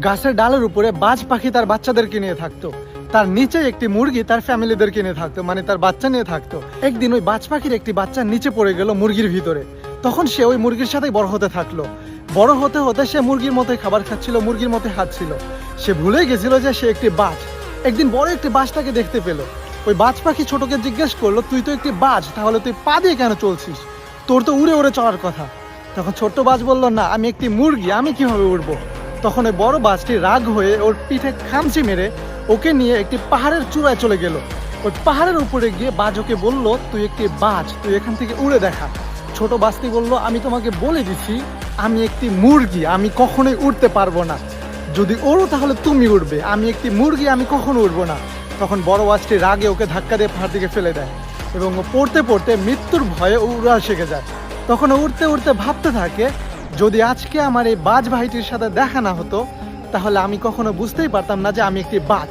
গাছের ডালের উপরে বাজ পাখি তার বাচ্চাদেরকে নিয়ে থাকতো। তার নিচে একটি মুরগি তার ফ্যামিলিদেরকে নিয়ে থাকতো, মানে তার বাচ্চা নিয়ে থাকতো। একদিন ওই বাজ পাখির একটি বাচ্চা নিচে পড়ে গেল মুরগির ভিতরে। তখন সে ওই মুরগির সাথেই বড় হতে থাকলো। বড় হতে হতে সে মুরগির মতোই খাবার খাচ্ছিল, মুরগির মতোই হাঁটছিল। সে ভুলে গেছিল যে সে একটি বাজ। একদিন বড় একটি বাজ তাকে দেখতে পেল। ওই বাজ পাখি ছোটকে জিজ্ঞেস করলো, তুই তো একটি বাজ, তাহলে তুই পা দিয়ে কেন চলছিস? তোর তো উড়ে উড়ে চলার কথা। তখন ছোট্ট বাজ বলল, না, আমি একটি মুরগি, আমি কিভাবে উড়বো? তখন ওই বড় বাজটি রাগ হয়ে ওর পিঠে খামচি মেরে ওকে নিয়ে একটি পাহাড়ের চূড়ায় চলে গেল। ওই পাহাড়ের উপরে গিয়ে বাজ ওকে বলল, তুই একটি বাজ, তুই এখান থেকে উড়ে দেখা। ছোট বাজটি বলল, আমি তোমাকে বলে দিচ্ছি, আমি একটি মুরগি, আমি কখনোই উড়তে পারবো না। যদি ওড়ো তাহলে তুমি উড়বে, আমি একটি মুরগি, আমি কখনো উড়বো না। তখন বড় বাজটি রাগে ওকে ধাক্কা দিয়ে পাহাড় দিকে ফেলে দেয় এবং ও পড়তে পড়তে মৃত্যুর ভয়ে উড়া শিখে যায়। তখন ও উড়তে উড়তে ভাবতে থাকে, যদি আজকে আমার এই বাজ ভাইটির সাথে দেখা না হতো, তাহলে আমি কখনো বুঝতেই পারতাম না যে আমি একটি বাজ।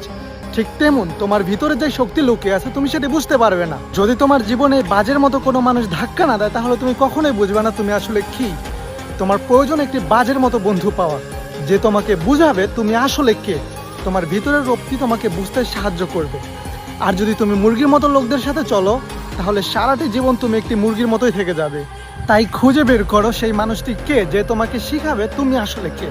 ঠিক তেমন তোমার ভিতরে যে শক্তি লুকিয়ে আছে, তুমি সেটা বুঝতে পারবে না। যদি তোমার জীবনে বাজের মতো কোনো মানুষ ধাক্কা না দেয়, তাহলে তুমি কখনোই বুঝবে না তুমি আসলে কি। তোমার প্রয়োজন একটি বাজের মতো বন্ধু পাওয়া, যে তোমাকে বুঝাবে তুমি আসলে কে। তোমার ভিতরের রূপটি তোমাকে বুঝতে সাহায্য করবে। আর যদি তুমি মুরগির মতো লোকদের সাথে চলো, তাহলে সারাটি জীবন তুমি একটি মুরগির মতোই থেকে যাবে। তাই খুঁজে বের করো সেই মানুষটি কে, যে তোমাকে শিখাবে তুমি আসলে কে।